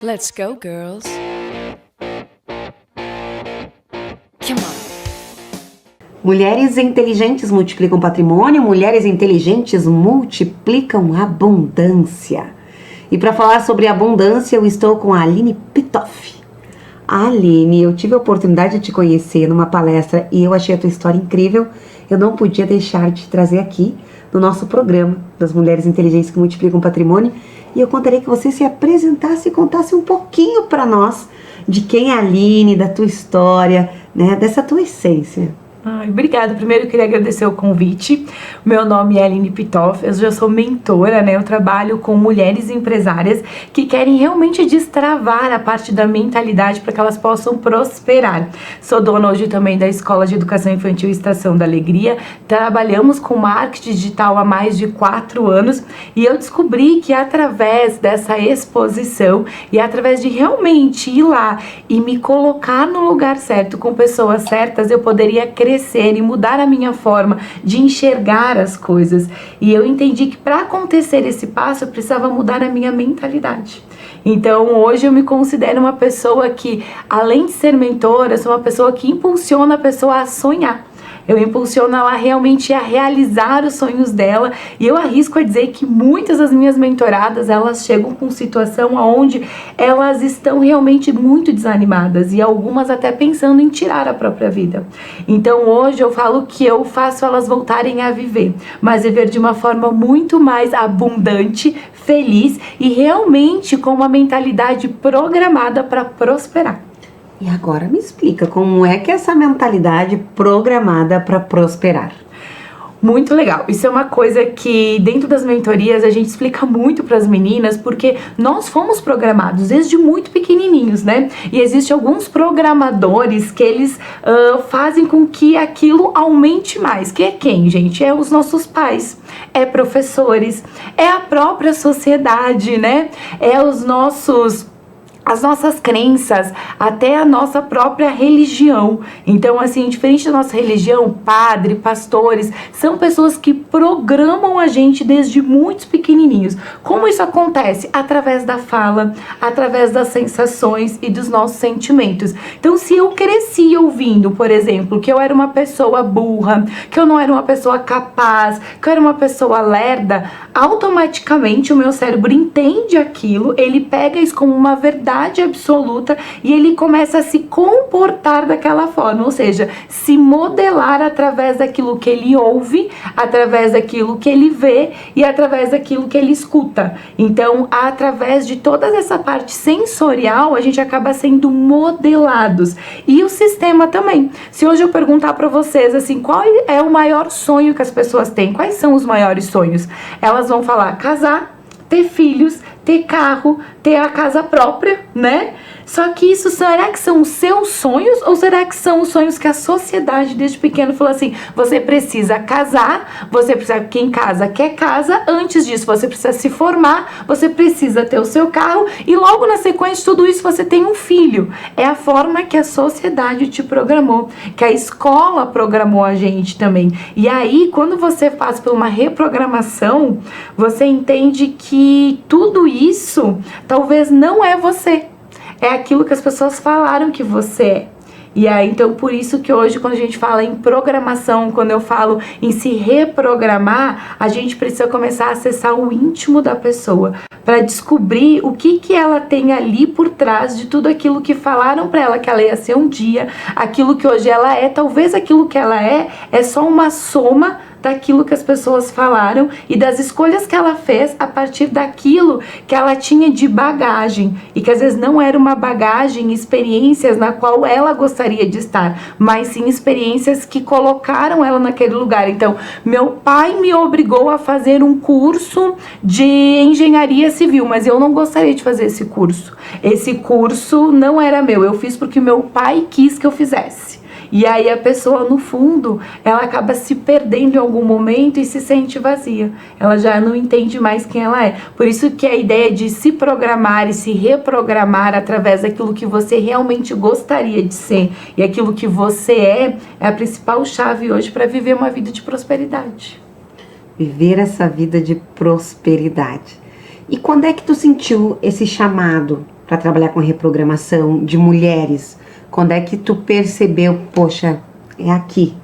Let's go, girls. Come on. Mulheres inteligentes multiplicam patrimônio, mulheres inteligentes multiplicam abundância. E para falar sobre abundância, eu estou com a Aline Pitoff. Aline, eu tive a oportunidade de te conhecer numa palestra e eu achei a tua história incrível. Eu não podia deixar de te trazer aqui no nosso programa das Mulheres Inteligentes que Multiplicam Patrimônio. E eu gostaria que você se apresentasse e contasse um pouquinho para nós de quem é a Aline, da tua história, né, dessa tua essência. Obrigada. Primeiro eu queria agradecer o convite. Meu nome é Aline Pitoff, eu já sou mentora, né? Eu trabalho com mulheres empresárias que querem realmente destravar a parte da mentalidade para que elas possam prosperar. Sou dona hoje também da Escola de Educação Infantil Estação da Alegria. Trabalhamos com marketing digital há mais de 4 anos e eu descobri que através dessa exposição e através de realmente ir lá e me colocar no lugar certo com pessoas certas, eu poderia crescer e mudar a minha forma de enxergar as coisas. E eu entendi que para acontecer esse passo eu precisava mudar a minha mentalidade. Então hoje eu me considero uma pessoa que, além de ser mentora, sou uma pessoa que impulsiona a pessoa a sonhar. Eu impulsiono ela realmente a realizar os sonhos dela, e eu arrisco a dizer que muitas das minhas mentoradas, elas chegam com situação onde elas estão realmente muito desanimadas e algumas até pensando em tirar a própria vida. Então hoje eu falo que eu faço elas voltarem a viver, mas viver de uma forma muito mais abundante, feliz e realmente com uma mentalidade programada para prosperar. E agora me explica como é que é essa mentalidade programada para prosperar. Muito legal. Isso é uma coisa que dentro das mentorias a gente explica muito para as meninas, porque nós fomos programados desde muito pequenininhos, né? E existem alguns programadores que eles fazem com que aquilo aumente mais. Que é quem, gente? É os nossos pais, é professores, é a própria sociedade, né? É as nossas crenças, até a nossa própria religião. Então, assim, diferente da nossa religião, padre, pastores, são pessoas que programam a gente desde muito pequenininhos. Como isso acontece? Através da fala, através das sensações e dos nossos sentimentos. Então, se eu cresci ouvindo, por exemplo, que eu era uma pessoa burra, que eu não era uma pessoa capaz, que eu era uma pessoa lerda, automaticamente o meu cérebro entende aquilo, ele pega isso como uma verdade absoluta e ele começa a se comportar daquela forma, ou seja, se modelar através daquilo que ele ouve, através daquilo que ele vê e através daquilo que ele escuta. Então, através de toda essa parte sensorial, a gente acaba sendo modelados. E o sistema também. Se hoje eu perguntar para vocês assim, qual é o maior sonho que as pessoas têm? Quais são os maiores sonhos? Elas vão falar casar, ter filhos, ter carro, ter a casa própria, né? Só que isso, será que são os seus sonhos ou será que são os sonhos que a sociedade desde pequeno falou assim, você precisa casar, você precisa, quem casa quer casa, antes disso você precisa se formar, você precisa ter o seu carro e logo na sequência de tudo isso você tem um filho. É a forma que a sociedade te programou, que a escola programou a gente também. E aí, quando você passa por uma reprogramação, você entende que tudo isso talvez não é você. É aquilo que as pessoas falaram que você é. E aí, então, por isso que hoje, quando a gente fala em programação, quando eu falo em se reprogramar, a gente precisa começar a acessar o íntimo da pessoa para descobrir o que ela tem ali por trás de tudo aquilo que falaram para ela que ela ia ser um dia, aquilo que hoje ela é, talvez aquilo que ela é só uma soma daquilo que as pessoas falaram e das escolhas que ela fez a partir daquilo que ela tinha de bagagem e que às vezes não era uma bagagem, experiências na qual ela gostaria de estar, mas sim experiências que colocaram ela naquele lugar. Então, meu pai me obrigou a fazer um curso de engenharia civil, mas eu não gostaria de fazer esse curso. Esse curso não era meu, eu fiz porque meu pai quis que eu fizesse. E aí a pessoa, no fundo, ela acaba se perdendo em algum momento e se sente vazia. Ela já não entende mais quem ela é. Por isso que a ideia de se programar e se reprogramar através daquilo que você realmente gostaria de ser e aquilo que você é a principal chave hoje para viver uma vida de prosperidade. Viver essa vida de prosperidade. E quando é que tu sentiu esse chamado para trabalhar com reprogramação de mulheres? Quando é que tu percebeu, poxa, é aqui?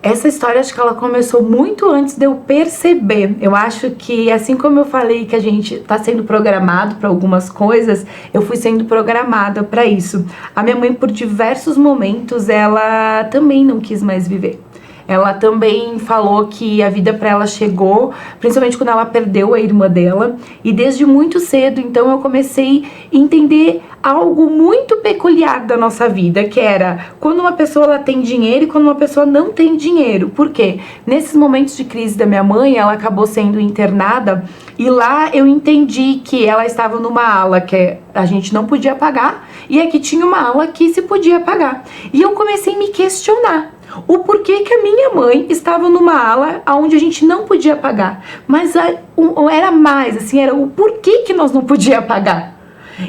Essa história, acho que ela começou muito antes de eu perceber. Eu acho que, assim como eu falei que a gente tá sendo programado para algumas coisas, eu fui sendo programada para isso. A minha mãe, por diversos momentos, ela também não quis mais viver. Ela também falou que a vida para ela chegou, principalmente quando ela perdeu a irmã dela. E desde muito cedo, então, eu comecei a entender algo muito peculiar da nossa vida, que era quando uma pessoa ela tem dinheiro e quando uma pessoa não tem dinheiro. Por quê? Nesses momentos de crise da minha mãe, ela acabou sendo internada e lá eu entendi que ela estava numa ala que a gente não podia pagar e aqui tinha uma ala que se podia pagar. E eu comecei a me questionar o porquê que a minha mãe estava numa ala onde a gente não podia pagar. Mas era mais, assim, era o porquê que nós não podia pagar.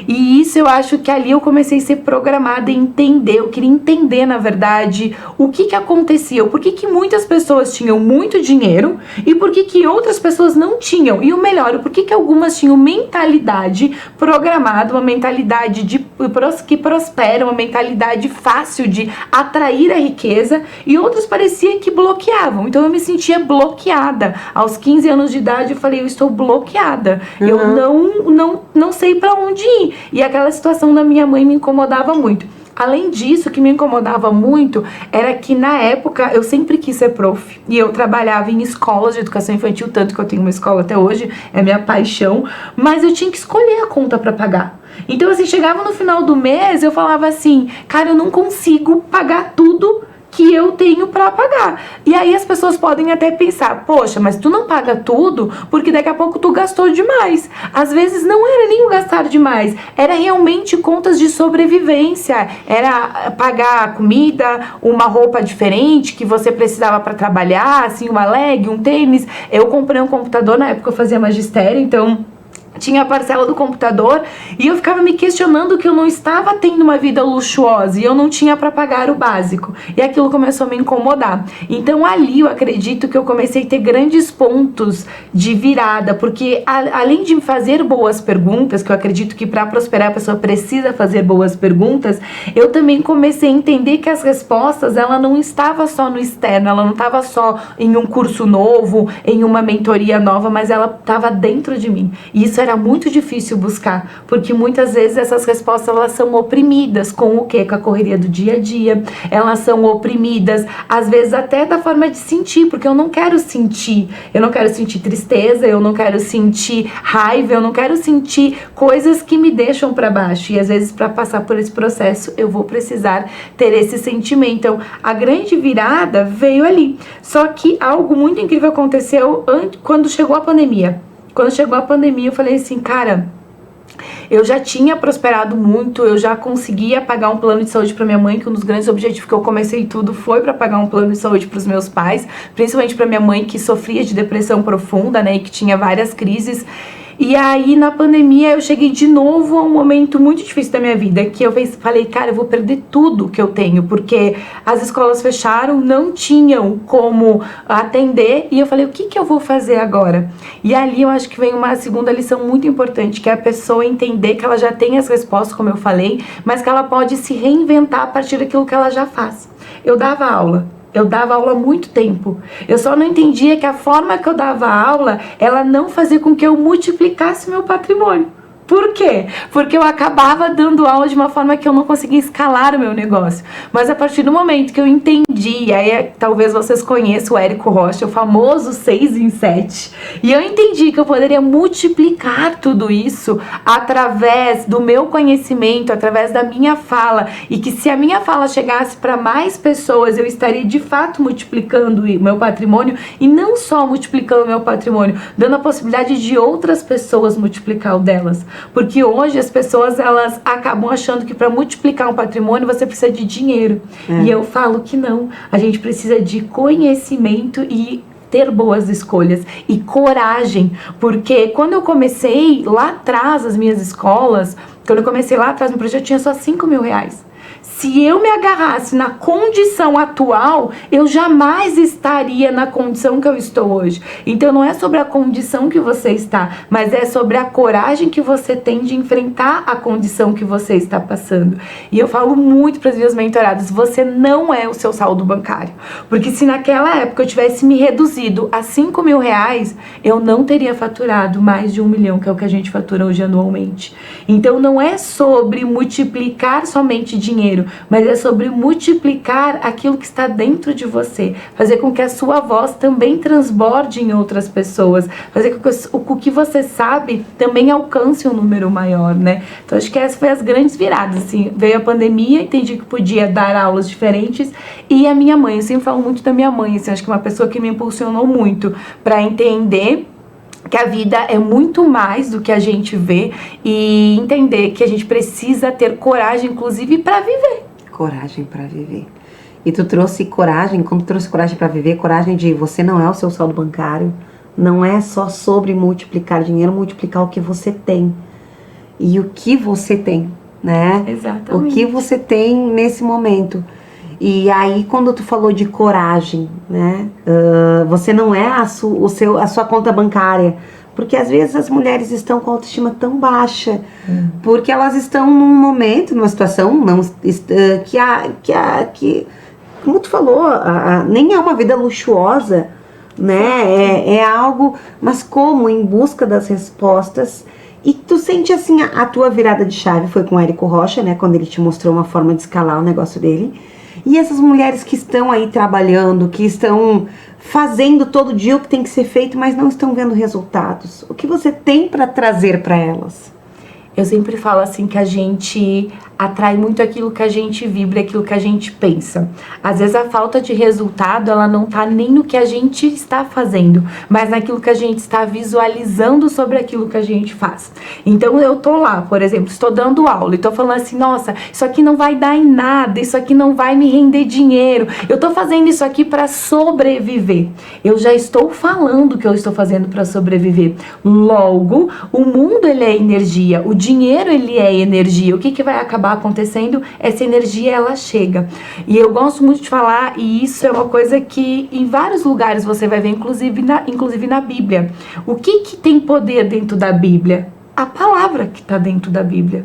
E isso eu acho que ali eu comecei a ser programada e entender, eu queria entender na verdade o que acontecia, por que muitas pessoas tinham muito dinheiro e por que outras pessoas não tinham, e o melhor, por que algumas tinham mentalidade programada, uma mentalidade que prospera, uma mentalidade fácil de atrair a riqueza e outras parecia que bloqueavam. Então eu me sentia bloqueada. Aos 15 anos de idade eu falei, eu estou bloqueada, eu não sei pra onde ir. E aquela situação da minha mãe me incomodava muito. Além disso, o que me incomodava muito era que na época eu sempre quis ser prof. E eu trabalhava em escolas de educação infantil, tanto que eu tenho uma escola até hoje, é minha paixão. Mas eu tinha que escolher a conta pra pagar. Então assim, chegava no final do mês, eu falava assim, cara, eu não consigo pagar tudo que eu tenho pra pagar. E aí as pessoas podem até pensar, poxa, mas tu não paga tudo porque daqui a pouco tu gastou demais. Às vezes não era nem o gastar demais, era realmente contas de sobrevivência, era pagar comida, uma roupa diferente que você precisava pra trabalhar, assim, uma leg, um tênis. Eu comprei um computador, na época eu fazia magistério, então tinha a parcela do computador e eu ficava me questionando que eu não estava tendo uma vida luxuosa e eu não tinha para pagar o básico. E aquilo começou a me incomodar. Então ali eu acredito que eu comecei a ter grandes pontos de virada, porque além de fazer boas perguntas, que eu acredito que para prosperar a pessoa precisa fazer boas perguntas, eu também comecei a entender que as respostas, ela não estava só no externo, ela não estava só em um curso novo, em uma mentoria nova, mas ela estava dentro de mim. E isso era muito difícil buscar, porque muitas vezes essas respostas elas são oprimidas com o quê? Com a correria do dia a dia, elas são oprimidas, às vezes até da forma de sentir, porque eu não quero sentir tristeza, eu não quero sentir raiva, eu não quero sentir coisas que me deixam para baixo, e às vezes para passar por esse processo eu vou precisar ter esse sentimento. Então a grande virada veio ali, só que algo muito incrível aconteceu quando chegou a pandemia. Quando chegou a pandemia, eu falei assim, cara, eu já tinha prosperado muito, eu já conseguia pagar um plano de saúde para minha mãe, que um dos grandes objetivos que eu comecei tudo foi para pagar um plano de saúde para os meus pais, principalmente para minha mãe, que sofria de depressão profunda, né, e que tinha várias crises. E aí, na pandemia, eu cheguei de novo a um momento muito difícil da minha vida, que eu falei, cara, eu vou perder tudo que eu tenho, porque as escolas fecharam, não tinham como atender, e eu falei, o que eu vou fazer agora? E ali eu acho que vem uma segunda lição muito importante, que é a pessoa entender que ela já tem as respostas, como eu falei, mas que ela pode se reinventar a partir daquilo que ela já faz. Eu dava aula há muito tempo. Eu só não entendia que a forma que eu dava aula, ela não fazia com que eu multiplicasse meu patrimônio. Por quê? Porque eu acabava dando aula de uma forma que eu não conseguia escalar o meu negócio. Mas a partir do momento que eu entendi, e aí talvez vocês conheçam o Érico Rocha, o famoso 6 em 7, e eu entendi que eu poderia multiplicar tudo isso através do meu conhecimento, através da minha fala, e que se a minha fala chegasse para mais pessoas, eu estaria de fato multiplicando o meu patrimônio, e não só multiplicando o meu patrimônio, dando a possibilidade de outras pessoas multiplicar o delas. Porque hoje as pessoas elas acabam achando que para multiplicar um patrimônio você precisa de dinheiro. E eu falo que não. A gente precisa de conhecimento e ter boas escolhas e coragem. Porque quando eu comecei lá atrás as minhas escolas, quando eu comecei lá atrás no projeto, tinha só 5 mil reais. Se eu me agarrasse na condição atual, eu jamais estaria na condição que eu estou hoje. Então não é sobre a condição que você está, mas é sobre a coragem que você tem de enfrentar a condição que você está passando. E eu falo muito para as minhas mentoradas, você não é o seu saldo bancário. Porque se naquela época eu tivesse me reduzido a R$5.000, eu não teria faturado mais de 1 milhão, que é o que a gente fatura hoje anualmente. Então não é sobre multiplicar somente dinheiro, mas é sobre multiplicar aquilo que está dentro de você, fazer com que a sua voz também transborde em outras pessoas, fazer com que o que você sabe também alcance um número maior, né? Então acho que essas foram as grandes viradas, assim, veio a pandemia, entendi que podia dar aulas diferentes, e a minha mãe, eu sempre falo muito da minha mãe, assim, acho que é uma pessoa que me impulsionou muito para entender que a vida é muito mais do que a gente vê e entender que a gente precisa ter coragem, inclusive, para viver. Coragem para viver. E tu trouxe coragem, como tu trouxe coragem para viver, coragem de você não é o seu saldo bancário, não é só sobre multiplicar dinheiro, multiplicar o que você tem. E o que você tem, né? Exatamente. O que você tem nesse momento. E aí, quando tu falou de coragem, né? Você não é a sua conta bancária. Porque às vezes as mulheres estão com a autoestima tão baixa. Porque elas estão num momento, numa situação que como tu falou, nem é uma vida luxuosa, né? É algo, mas como? Em busca das respostas. E tu sente assim, a tua virada de chave foi com o Érico Rocha, né? Quando ele te mostrou uma forma de escalar o negócio dele. E essas mulheres que estão aí trabalhando, que estão fazendo todo dia o que tem que ser feito, mas não estão vendo resultados. O que você tem para trazer para elas? Eu sempre falo assim que a gente atrai muito aquilo que a gente vibra, aquilo que a gente pensa. Às vezes a falta de resultado, ela não tá nem no que a gente está fazendo, mas naquilo que a gente está visualizando sobre aquilo que a gente faz. Então eu tô lá, por exemplo, estou dando aula e tô falando assim, nossa, isso aqui não vai dar em nada, isso aqui não vai me render dinheiro, eu tô fazendo isso aqui para sobreviver. Eu já estou falando que eu estou fazendo para sobreviver. Logo, o mundo, ele é energia, o dinheiro, ele é energia. O que vai acabar acontecendo? Essa energia, ela chega. E eu gosto muito de falar, e isso é uma coisa que em vários lugares você vai ver, inclusive na Bíblia. O que tem poder dentro da Bíblia? A palavra que está dentro da Bíblia.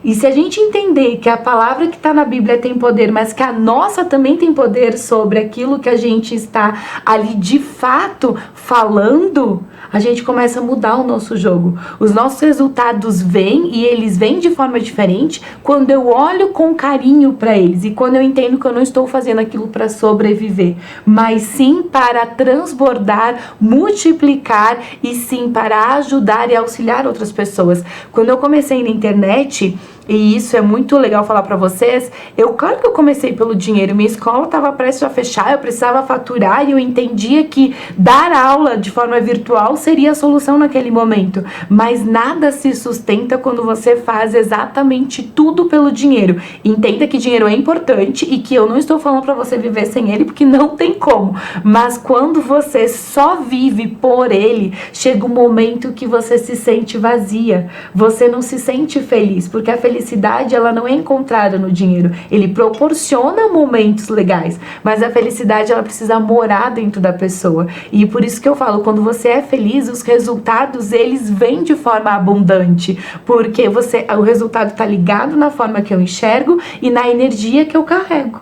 E se a gente entender que a palavra que está na Bíblia tem poder, mas que a nossa também tem poder sobre aquilo que a gente está ali de fato falando, a gente começa a mudar o nosso jogo. Os nossos resultados vêm e eles vêm de forma diferente quando eu olho com carinho para eles e quando eu entendo que eu não estou fazendo aquilo para sobreviver, mas sim para transbordar, multiplicar e sim para ajudar e auxiliar outras pessoas. Quando eu comecei na internet, e isso é muito legal falar pra vocês, claro que eu comecei pelo dinheiro, minha escola estava prestes a fechar, eu precisava faturar e eu entendia que dar aula de forma virtual seria a solução naquele momento, mas nada se sustenta quando você faz exatamente tudo pelo dinheiro. Entenda que dinheiro é importante e que eu não estou falando pra você viver sem ele, porque não tem como, mas quando você só vive por ele, chega um momento que você se sente vazia, você não se sente feliz, porque a felicidade, ela não é encontrada no dinheiro. Ele proporciona momentos legais, mas a felicidade, ela precisa morar dentro da pessoa. E por isso que eu falo, quando você é feliz, os resultados, eles vêm de forma abundante, porque o resultado está ligado na forma que eu enxergo e na energia que eu carrego.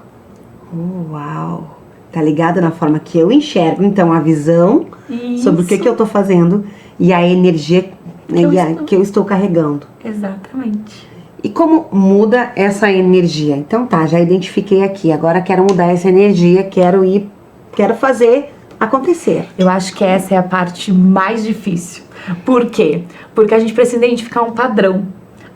Uau! Tá ligado na forma que eu enxergo, então a visão sobre o que eu tô fazendo e a energia que eu estou carregando. Exatamente. E como muda essa energia? Então tá, já identifiquei aqui, agora quero mudar essa energia, quero fazer acontecer. Eu acho que essa é a parte mais difícil. Por quê? Porque a gente precisa identificar um padrão.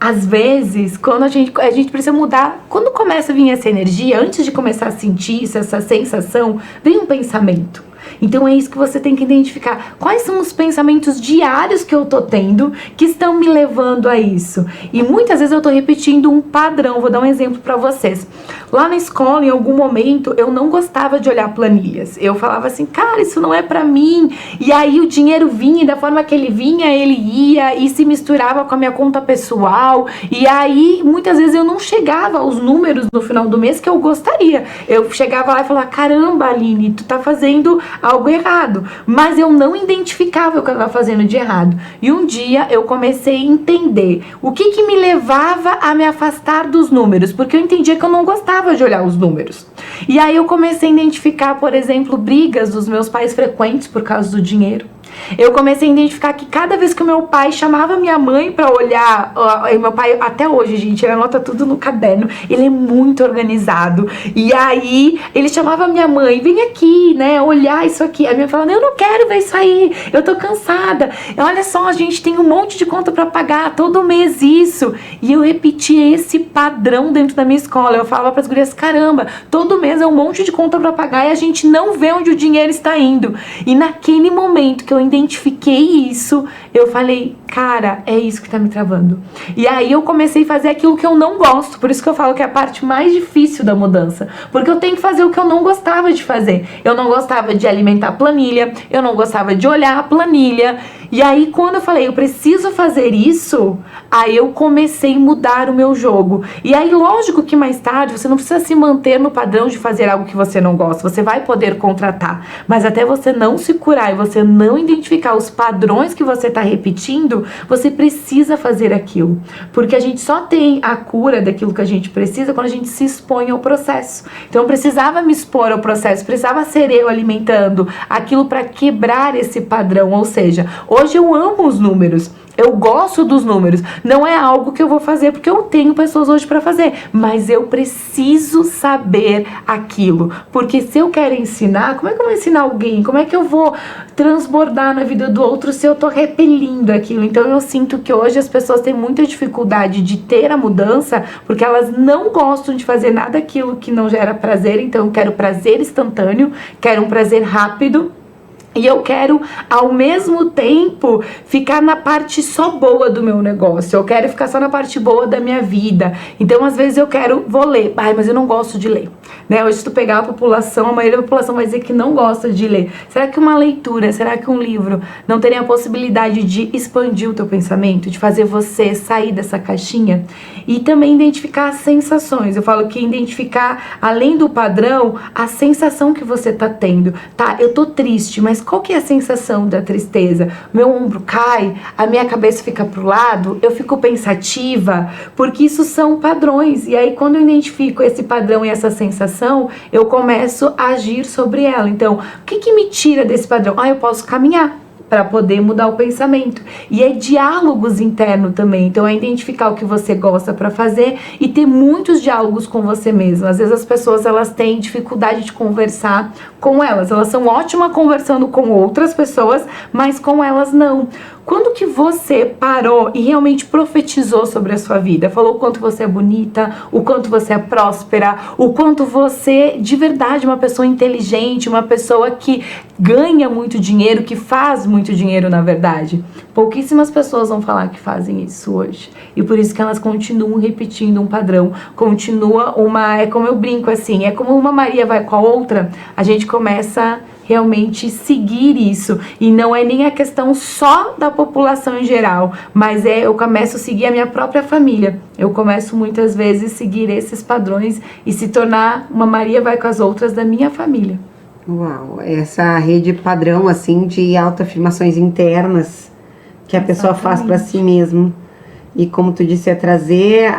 Às vezes, quando a gente precisa mudar, quando começa a vir essa energia, antes de começar a sentir isso, essa sensação, vem um pensamento. Então é isso que você tem que identificar. Quais são os pensamentos diários que eu tô tendo que estão me levando a isso? E muitas vezes eu tô repetindo um padrão. Vou dar um exemplo pra vocês. Lá na escola, em algum momento, eu não gostava de olhar planilhas. Eu falava assim, cara, isso não é pra mim. E aí o dinheiro vinha, e da forma que ele vinha, ele ia e se misturava com a minha conta pessoal. E aí, muitas vezes, eu não chegava aos números no final do mês que eu gostaria. Eu chegava lá e falava, caramba, Aline, tu tá fazendo algo errado. Mas eu não identificava o que eu tava fazendo de errado. E um dia eu comecei a entender o que me levava a me afastar dos números, porque eu entendia que eu não gostava de olhar os números. E aí eu comecei a identificar, por exemplo, brigas dos meus pais frequentes por causa do dinheiro. Eu comecei a identificar que cada vez que o meu pai chamava minha mãe pra olhar, meu pai até hoje, gente, ele anota tudo no caderno, ele é muito organizado, e aí ele chamava minha mãe, vem aqui, né, olhar isso aqui, a minha mãe falando, eu não quero ver isso aí, eu tô cansada, olha só, a gente tem um monte de conta pra pagar, todo mês isso, e eu repetia esse padrão dentro da minha escola, eu falava pras gurias, caramba, todo mês é um monte de conta pra pagar e a gente não vê onde o dinheiro está indo, e naquele momento que eu identifiquei isso, eu falei, cara, é isso que tá me travando. E aí eu comecei a fazer aquilo que eu não gosto, por isso que eu falo que é a parte mais difícil da mudança, porque eu tenho que fazer o que eu não gostava de fazer. Eu não gostava de alimentar a planilha, eu não gostava de olhar a planilha, e aí quando eu falei, eu preciso fazer isso, aí eu comecei a mudar o meu jogo. E aí lógico que mais tarde você não precisa se manter no padrão de fazer algo que você não gosta, você vai poder contratar, mas até você não se curar e você não identificar os padrões que você tá repetindo, você precisa fazer aquilo, porque a gente só tem a cura daquilo que a gente precisa quando a gente se expõe ao processo. Então eu precisava me expor ao processo, precisava ser eu alimentando aquilo para quebrar esse padrão, ou seja, hoje eu amo os números, eu gosto dos números, não é algo que eu vou fazer porque eu tenho pessoas hoje para fazer, mas eu preciso saber aquilo, porque se eu quero ensinar, como é que eu vou ensinar alguém? Como é que eu vou transbordar na vida do outro se eu tô repelindo aquilo? Então eu sinto que hoje as pessoas têm muita dificuldade de ter a mudança porque elas não gostam de fazer nada daquilo que não gera prazer, então eu quero prazer instantâneo, quero um prazer rápido. E eu quero, ao mesmo tempo, ficar na parte só boa do meu negócio. Eu quero ficar só na parte boa da minha vida. Então, às vezes, vou ler. Ai, mas eu não gosto de ler. Né? Hoje, se tu pegar a população, a maioria da população vai dizer que não gosta de ler. Será que uma leitura, será que um livro não teria a possibilidade de expandir o teu pensamento? De fazer você sair dessa caixinha? E também identificar as sensações. Eu falo que identificar, além do padrão, a sensação que você tá tendo. Tá, eu tô triste, mas qual que é a sensação da tristeza? Meu ombro cai, a minha cabeça fica pro lado, eu fico pensativa, porque isso são padrões. E aí, quando eu identifico esse padrão e essa sensação, eu começo a agir sobre ela. Então, o que me tira desse padrão? Eu posso caminhar para poder mudar o pensamento. E é diálogos internos também. Então, é identificar o que você gosta para fazer e ter muitos diálogos com você mesmo. Às vezes as pessoas, elas têm dificuldade de conversar com elas. Elas são ótimas conversando com outras pessoas, mas com elas não. Quando que você parou e realmente profetizou sobre a sua vida? Falou o quanto você é bonita, o quanto você é próspera, o quanto você, de verdade, é uma pessoa inteligente, uma pessoa que ganha muito dinheiro, que faz muito dinheiro, na verdade. Pouquíssimas pessoas vão falar que fazem isso hoje. E por isso que elas continuam repetindo um padrão, continua é como eu brinco assim, é como uma Maria vai com a outra, a gente começa realmente seguir isso, e não é nem a questão só da população em geral, mas eu começo a seguir a minha própria família, eu começo muitas vezes a seguir esses padrões e se tornar uma Maria vai com as outras da minha família. Uau, essa rede padrão assim de autoafirmações internas que a pessoa faz para si mesmo, e como tu disse, é trazer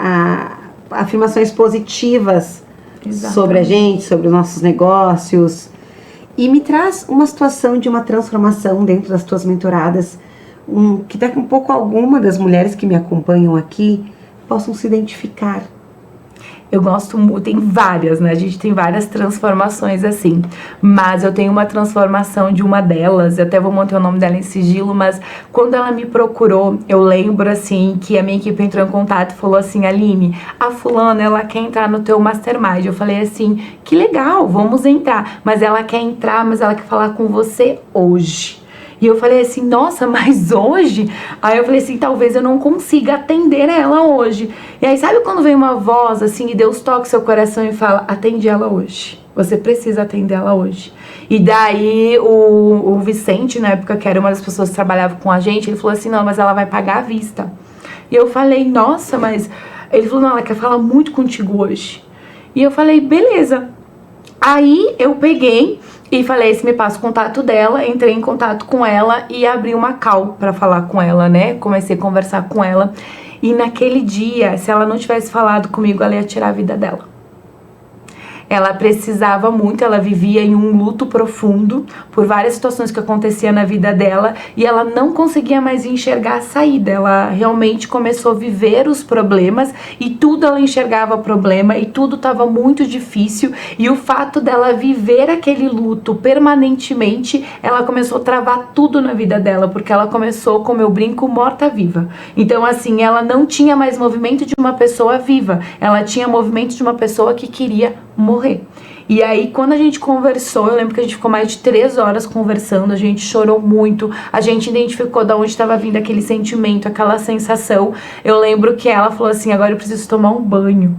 afirmações positivas sobre a gente, sobre os nossos negócios. E me traz uma situação de uma transformação dentro das tuas mentoradas, que daqui a um pouco alguma das mulheres que me acompanham aqui possam se identificar. Eu gosto muito, tem várias, né? A gente tem várias transformações assim, mas eu tenho uma transformação de uma delas, eu até vou manter o nome dela em sigilo, mas quando ela me procurou, eu lembro assim, que a minha equipe entrou em contato e falou assim, Aline, a fulana, ela quer entrar no teu mastermind. Eu falei assim, que legal, vamos entrar, mas ela quer entrar, mas ela quer falar com você hoje. E eu falei assim, nossa, mas hoje? Aí eu falei assim, talvez eu não consiga atender ela hoje. E aí sabe quando vem uma voz assim e Deus toca o seu coração e fala, atende ela hoje. Você precisa atender ela hoje. E daí o Vicente, na época, que era uma das pessoas que trabalhava com a gente, ele falou assim, não, mas ela vai pagar à vista. E eu falei, nossa, mas... Ele falou, não, ela quer falar muito contigo hoje. E eu falei, beleza. Aí eu peguei e falei, se me passa o contato dela, entrei em contato com ela e abri uma call pra falar com ela, né? Comecei a conversar com ela. E naquele dia, se ela não tivesse falado comigo, ela ia tirar a vida dela. Ela precisava muito, ela vivia em um luto profundo por várias situações que aconteciam na vida dela e ela não conseguia mais enxergar a saída. Ela realmente começou a viver os problemas e tudo ela enxergava problema e tudo estava muito difícil, e o fato dela viver aquele luto permanentemente, ela começou a travar tudo na vida dela, porque ela começou, como eu brinco, morta-viva. Então assim, ela não tinha mais movimento de uma pessoa viva, ela tinha movimento de uma pessoa que queria morrer. E aí, quando a gente conversou, eu lembro que a gente ficou mais de 3 horas conversando, a gente chorou muito, a gente identificou de onde estava vindo aquele sentimento, aquela sensação. Eu lembro que ela falou assim, agora eu preciso tomar um banho.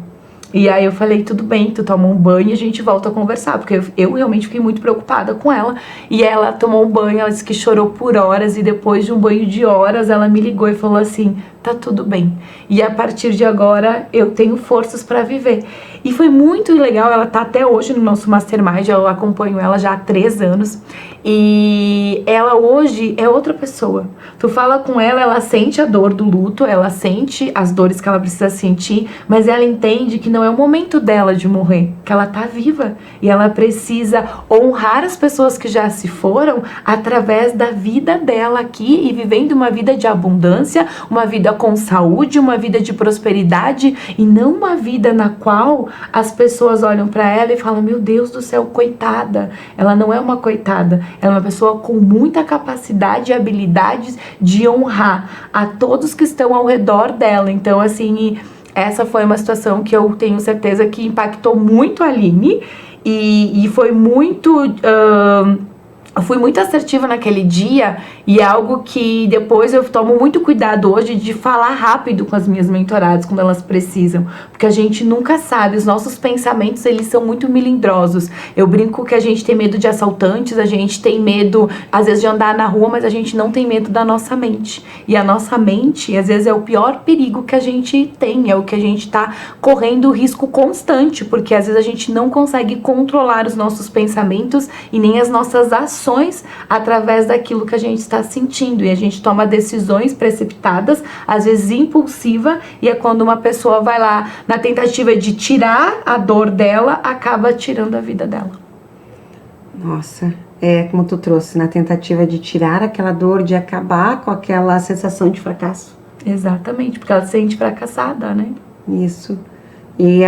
E aí eu falei, tudo bem, tu toma um banho e a gente volta a conversar, porque eu realmente fiquei muito preocupada com ela. E ela tomou um banho, ela disse que chorou por horas, e depois de um banho de horas ela me ligou e falou assim, tá tudo bem. E a partir de agora eu tenho forças pra viver. E foi muito legal, ela tá até hoje no nosso Mastermind, eu acompanho ela já há 3 anos. E ela hoje é outra pessoa. Tu fala com ela, ela sente a dor do luto, ela sente as dores que ela precisa sentir, mas ela entende que não é o momento dela de morrer, que ela tá viva. E ela precisa honrar as pessoas que já se foram através da vida dela aqui e vivendo uma vida de abundância, uma vida com saúde, uma vida de prosperidade, e não uma vida na qual as pessoas olham pra ela e falam, meu Deus do céu, coitada. Ela não é uma coitada, ela é uma pessoa com muita capacidade e habilidades de honrar a todos que estão ao redor dela. Então, assim, essa foi uma situação que eu tenho certeza que impactou muito a Aline e foi muito... Eu fui muito assertiva naquele dia, e é algo que depois eu tomo muito cuidado hoje de falar rápido com as minhas mentoradas quando elas precisam, porque a gente nunca sabe, os nossos pensamentos, eles são muito melindrosos. Eu brinco que a gente tem medo de assaltantes, a gente tem medo às vezes de andar na rua, mas a gente não tem medo da nossa mente. E a nossa mente, às vezes, é o pior perigo que a gente tem, é o que a gente tá correndo risco constante, porque às vezes a gente não consegue controlar os nossos pensamentos e nem as nossas ações através daquilo que a gente está sentindo, e a gente toma decisões precipitadas, às vezes impulsiva, e é quando uma pessoa vai lá na tentativa de tirar a dor dela, acaba tirando a vida dela. Nossa, como tu trouxe, na tentativa de tirar aquela dor, de acabar com aquela sensação de fracasso. Exatamente, porque ela se sente fracassada, né? Isso. E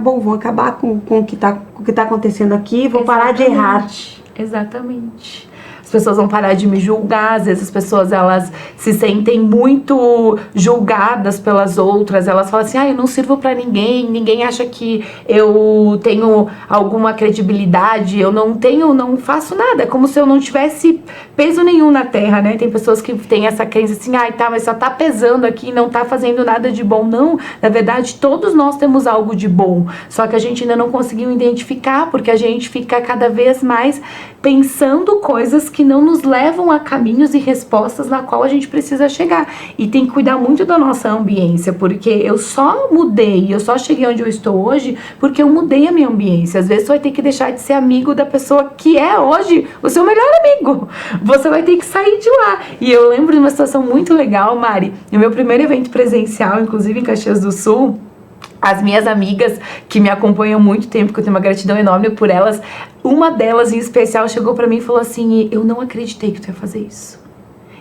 vão acabar com o que tá acontecendo aqui, vão parar de errar. Exatamente. As pessoas vão parar de me julgar, às vezes as pessoas, elas se sentem muito julgadas pelas outras, elas falam assim, eu não sirvo pra ninguém, ninguém acha que eu tenho alguma credibilidade, eu não faço nada, é como se eu não tivesse peso nenhum na terra, né? Tem pessoas que têm essa crença assim, mas só tá pesando aqui, não tá fazendo nada de bom. Não, na verdade, todos nós temos algo de bom, só que a gente ainda não conseguiu identificar, porque a gente fica cada vez mais pensando coisas que não nos levam a caminhos e respostas na qual a gente precisa chegar. E tem que cuidar muito da nossa ambiência, porque eu só mudei, eu só cheguei onde eu estou hoje porque eu mudei a minha ambiência. Às vezes você vai ter que deixar de ser amigo da pessoa que é hoje o seu melhor amigo. Você vai ter que sair de lá. E eu lembro de uma situação muito legal, Mari, no meu primeiro evento presencial, inclusive em Caxias do Sul, as minhas amigas que me acompanham há muito tempo, que eu tenho uma gratidão enorme por elas, uma delas em especial chegou pra mim e falou assim, eu não acreditei que tu ia fazer isso.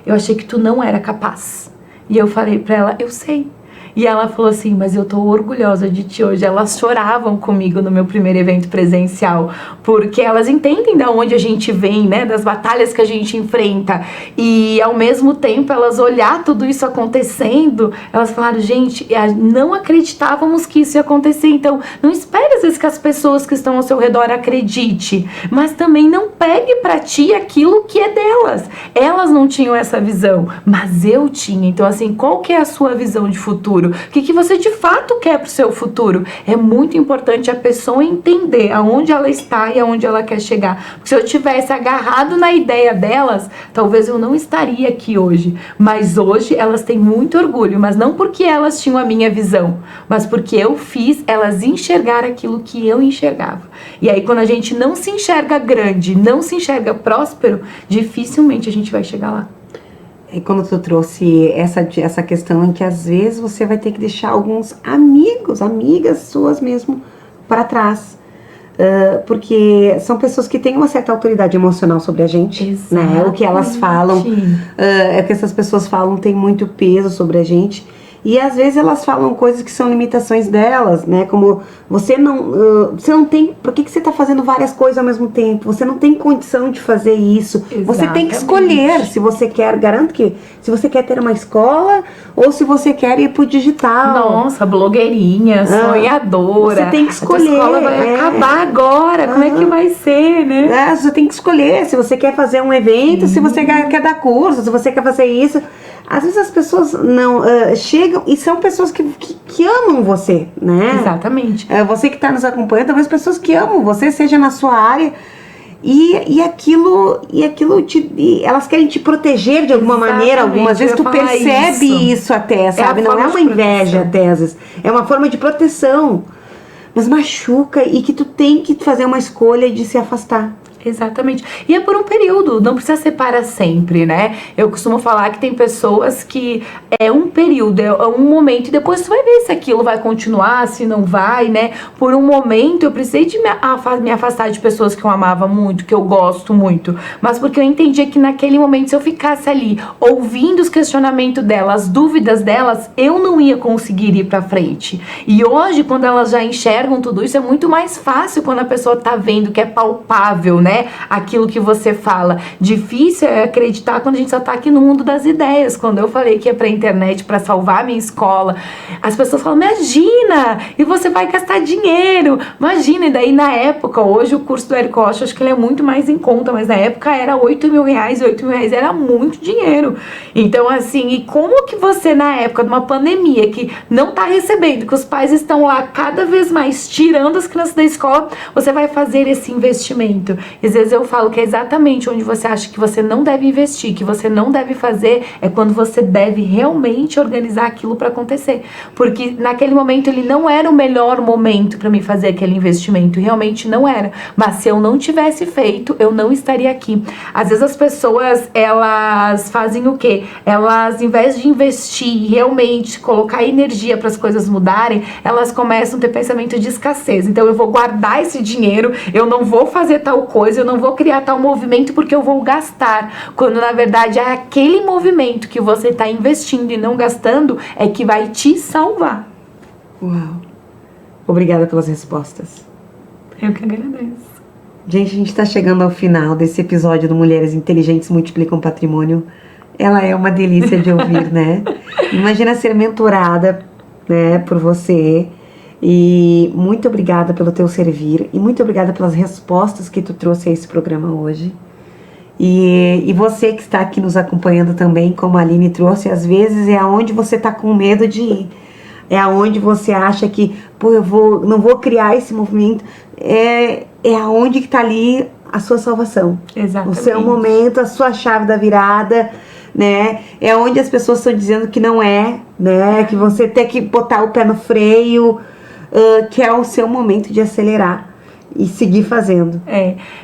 Eu achei que tu não era capaz. E eu falei pra ela, eu sei. E ela falou assim, mas eu tô orgulhosa de ti hoje. Elas choravam comigo no meu primeiro evento presencial, porque elas entendem de onde a gente vem, né, das batalhas que a gente enfrenta, e ao mesmo tempo elas olhar tudo isso acontecendo, elas falaram, gente, não acreditávamos que isso ia acontecer. Então não espere às vezes que as pessoas que estão ao seu redor acredite, mas também não pegue pra ti aquilo que é delas. Elas não tinham essa visão, mas eu tinha. Então assim, qual que é a sua visão de futuro? O que você de fato quer pro seu futuro? É muito importante a pessoa entender aonde ela está e aonde ela quer chegar. Porque se eu tivesse agarrado na ideia delas, talvez eu não estaria aqui hoje. Mas hoje elas têm muito orgulho, mas não porque elas tinham a minha visão, mas porque eu fiz elas enxergar aquilo que eu enxergava. E aí quando a gente não se enxerga grande, não se enxerga próspero, dificilmente a gente vai chegar lá. E quando tu trouxe essa questão em que às vezes você vai ter que deixar alguns amigos, amigas suas mesmo para trás. Porque são pessoas que têm uma certa autoridade emocional sobre a gente. Exatamente. Né? O que elas falam, o que essas pessoas falam tem muito peso sobre a gente. E às vezes elas falam coisas que são limitações delas, né? Como você não tem. Por que você está fazendo várias coisas ao mesmo tempo? Você não tem condição de fazer isso. Exatamente. Você tem que escolher se você quer. Garanto que se você quer ter uma escola ou se você quer ir pro digital. Nossa, blogueirinha, sonhadora. Você tem que escolher. A escola vai acabar agora. Como é que vai ser, né? Você tem que escolher se você quer fazer um evento, se você quer dar curso, se você quer fazer isso. Às vezes as pessoas não chegam e são pessoas que amam você, né? Exatamente. Você que está nos acompanhando, talvez pessoas que amam você, seja na sua área, e aquilo elas querem te proteger de alguma maneira. Algumas vezes tu percebe isso até, sabe? Não é uma inveja até, às vezes. É uma forma de proteção. Mas machuca e que tu tem que fazer uma escolha de se afastar. Exatamente. E é por um período, não precisa ser para sempre, né? Eu costumo falar que tem pessoas que é um período, é um momento, e depois tu vai ver se aquilo vai continuar, se não vai, né? Por um momento eu precisei de me afastar de pessoas que eu amava muito, que eu gosto muito, mas porque eu entendia que naquele momento, se eu ficasse ali ouvindo os questionamentos delas, as dúvidas delas, eu não ia conseguir ir pra frente. E hoje, quando elas já enxergam tudo isso, é muito mais fácil quando a pessoa tá vendo que é palpável, né? Aquilo que você fala. Difícil é acreditar quando a gente só tá aqui no mundo das ideias. Quando eu falei que ia pra internet pra salvar a minha escola, as pessoas falam, imagina, e você vai gastar dinheiro, imagina. E daí na época, hoje o curso do Érico Rocha, acho que ele é muito mais em conta, mas na época era 8 mil reais, e 8 mil reais era muito dinheiro. Então assim, e como que você na época de uma pandemia que não tá recebendo, que os pais estão lá cada vez mais tirando as crianças da escola, você vai fazer esse investimento? Às vezes eu falo que é exatamente onde você acha que você não deve investir, que você não deve fazer, é quando você deve realmente organizar aquilo para acontecer. Porque naquele momento ele não era o melhor momento para me fazer aquele investimento, realmente não era. Mas se eu não tivesse feito, eu não estaria aqui. Às vezes as pessoas, elas fazem o quê? Elas, em vez de investir realmente, colocar energia para as coisas mudarem, elas começam a ter pensamento de escassez. Então eu vou guardar esse dinheiro, eu não vou fazer tal coisa, eu não vou criar tal movimento porque eu vou gastar, quando na verdade é aquele movimento que você está investindo e não gastando é que vai te salvar. Uau! Obrigada pelas respostas. Eu que agradeço. Gente, a gente está chegando ao final desse episódio do Mulheres Inteligentes Multiplicam Patrimônio. Ela é uma delícia de ouvir, né? Imagina ser mentorada, né, por você. E muito obrigada pelo teu servir e muito obrigada pelas respostas que tu trouxe a esse programa hoje. E você que está aqui nos acompanhando também, como a Aline trouxe, às vezes é aonde você está com medo de ir. É aonde você acha que, não vou criar esse movimento. É aonde que está ali a sua salvação. Exatamente. O seu momento, a sua chave da virada, né? É onde as pessoas estão dizendo que não é, né? Que você tem que botar o pé no freio, que é o seu momento de acelerar. e seguir fazendo.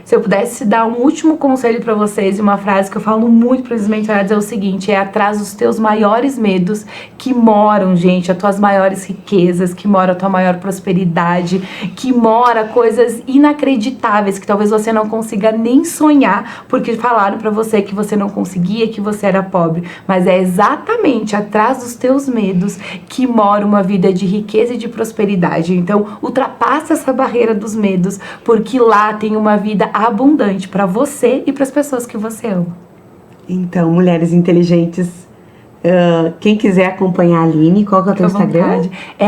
Se eu pudesse dar um último conselho pra vocês, e uma frase que eu falo muito para os mentorados é o seguinte: é atrás dos teus maiores medos que moram, gente, as tuas maiores riquezas, que mora a tua maior prosperidade, que mora coisas inacreditáveis que talvez você não consiga nem sonhar, porque falaram pra você que você não conseguia, que você era pobre. Mas é exatamente atrás dos teus medos que mora uma vida de riqueza e de prosperidade. Então, ultrapassa essa barreira dos medos, porque lá tem uma vida abundante para você e para as pessoas que você ama. Então, mulheres inteligentes, quem quiser acompanhar a Aline, qual que é o teu Instagram? É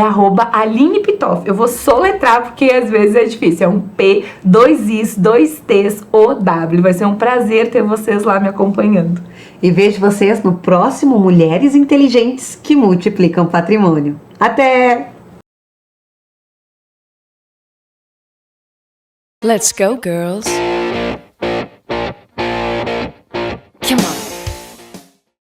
@Aline Pitoff. Eu vou soletrar porque às vezes é difícil. É um P, 2 Is, 2 T's, O-W. Vai ser um prazer ter vocês lá me acompanhando. E vejo vocês no próximo Mulheres Inteligentes que Multiplicam Patrimônio. Até! Let's go, girls.